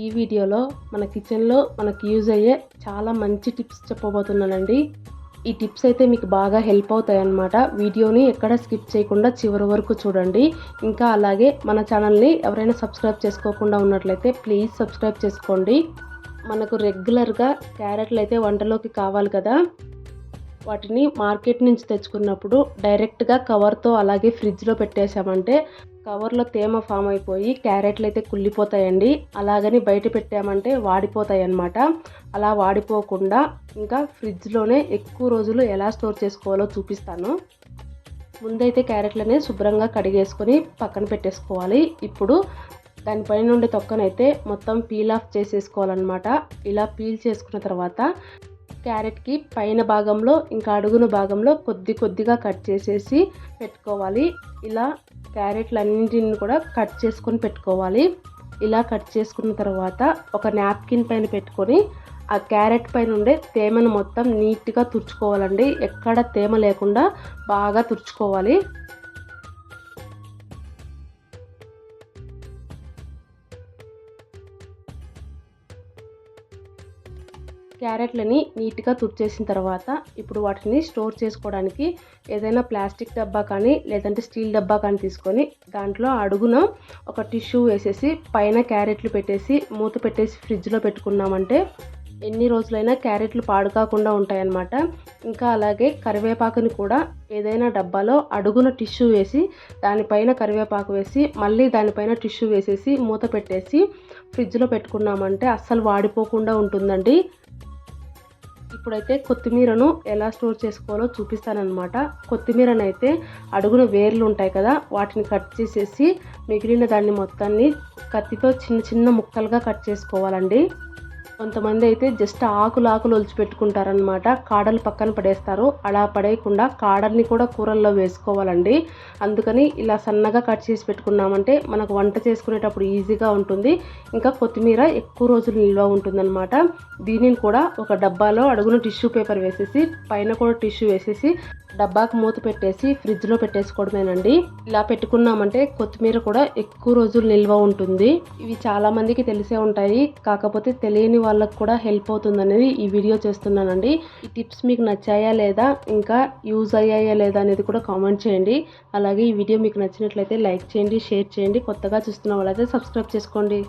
ఈ వీడియోలో మన కిచెన్లో మనకు యూజ్ అయ్యే చాలా మంచి టిప్స్ చెప్పబోతున్నానండి. ఈ టిప్స్ అయితే మీకు బాగా హెల్ప్ అవుతాయి అన్నమాట. వీడియోని ఎక్కడ స్కిప్ చేయకుండా చివరి వరకు చూడండి. ఇంకా అలాగే మన ఛానల్ని ఎవరైనా సబ్స్క్రైబ్ చేసుకోకుండా ఉన్నట్లయితే ప్లీజ్ సబ్స్క్రైబ్ చేసుకోండి. మనకు రెగ్యులర్గా క్యారెట్లు అయితే వంటలోకి కావాలి కదా, వాటిని మార్కెట్ నుంచి తెచ్చుకున్నప్పుడు డైరెక్ట్గా కవర్తో అలాగే ఫ్రిడ్జ్లో పెట్టేశామంటే కవర్లో తేమ ఫామ్ అయిపోయి క్యారెట్లు అయితే కుళ్ళిపోతాయండి. అలాగని బయట పెట్టామంటే వాడిపోతాయి అన్నమాట. అలా వాడిపోకుండా ఇంకా ఫ్రిడ్జ్లోనే ఎక్కువ రోజులు ఎలా స్టోర్ చేసుకోవాలో చూపిస్తాను. ముందైతే క్యారెట్లని శుభ్రంగా కడిగేసుకొని పక్కన పెట్టేసుకోవాలి. ఇప్పుడు దానిపైన నుండి తొక్కనైతే మొత్తం పీల్ ఆఫ్ చేసేసుకోవాలన్నమాట. ఇలా పీల్ చేసుకున్న తర్వాత క్యారెట్కి పైన భాగంలో ఇంకా అడుగున భాగంలో కొద్దిగా కట్ చేసేసి పెట్టుకోవాలి. ఇలా క్యారెట్లన్నింటిని కూడా కట్ చేసుకొని పెట్టుకోవాలి. ఇలా కట్ చేసుకున్న తర్వాత ఒక నాప్కిన్ పైన పెట్టుకొని ఆ క్యారెట్ పైన ఉండే తేమను మొత్తం నీట్గా తుడుచుకోవాలండి. ఎక్కడ తేమ లేకుండా బాగా తుడుచుకోవాలి. క్యారెట్లని నీట్గా తుడిచేసిన తర్వాత ఇప్పుడు వాటిని స్టోర్ చేసుకోవడానికి ఏదైనా ప్లాస్టిక్ డబ్బా కానీ లేదంటే స్టీల్ డబ్బా కానీ తీసుకొని దాంట్లో అడుగున ఒక టిష్యూ వేసేసి పైన క్యారెట్లు పెట్టేసి మూత పెట్టేసి ఫ్రిడ్జ్లో పెట్టుకున్నామంటే ఎన్ని రోజులైనా క్యారెట్లు పాడు కాకుండా ఉంటాయన్నమాట. ఇంకా అలాగే కరివేపాకుని కూడా ఏదైనా డబ్బాలో అడుగున టిష్యూ వేసి దానిపైన కరివేపాకు వేసి మళ్ళీ దానిపైన టిష్యూ వేసేసి మూత పెట్టేసి ఫ్రిడ్జ్లో పెట్టుకున్నామంటే అస్సలు వాడిపోకుండా ఉంటుందండి. ఇప్పుడైతే కొత్తిమీరను ఎలా స్టోర్ చేసుకోవాలో చూపిస్తానన్నమాట. కొత్తిమీరను అయితే అడుగున వేర్లు ఉంటాయి కదా, వాటిని కట్ చేసేసి మిగిలిన దాన్ని మొత్తాన్ని కత్తితో చిన్న ముక్కలుగా కట్ చేసుకోవాలండి. కొంతమంది అయితే జస్ట్ ఆకులు ఒలిచిపెట్టుకుంటారనమాట, కాడలు పక్కన పడేస్తారు. అలా పడేయకుండా కాడల్ని కూడా కూరల్లో వేసుకోవాలండి. అందుకని ఇలా సన్నగా కట్ చేసి పెట్టుకున్నామంటే మనకు వంట చేసుకునేటప్పుడు ఈజీగా ఉంటుంది. ఇంకా కొత్తిమీర ఎక్కువ రోజులు నిల్వ ఉంటుందన్నమాట. దీనిని కూడా ఒక డబ్బాలో అడుగున టిష్యూ పేపర్ వేసేసి పైన కూడా టిష్యూ వేసేసి డబ్బాకు మూత పెట్టేసి ఫ్రిడ్జ్లో పెట్టేసుకోవడమేనండి. ఇలా పెట్టుకున్నామంటే కొత్తిమీర కూడా ఎక్కువ రోజులు నిల్వ ఉంటుంది. ఇవి చాలా మందికి తెలిసే ఉంటాయి, కాకపోతే తెలియని వాళ్ళకు కూడా హెల్ప్ అవుతుంది అనేది ఈ వీడియో చేస్తున్నానండి. ఈ టిప్స్ మీకు నచ్చాయా లేదా, ఇంకా యూజ్ అయ్యాయా లేదా అనేది కూడా కామెంట్ చేయండి. అలాగే ఈ వీడియో మీకు నచ్చినట్లయితే లైక్ చేయండి, షేర్ చేయండి. కొత్తగా చూస్తున్న వాళ్ళైతే సబ్స్క్రైబ్ చేసుకోండి.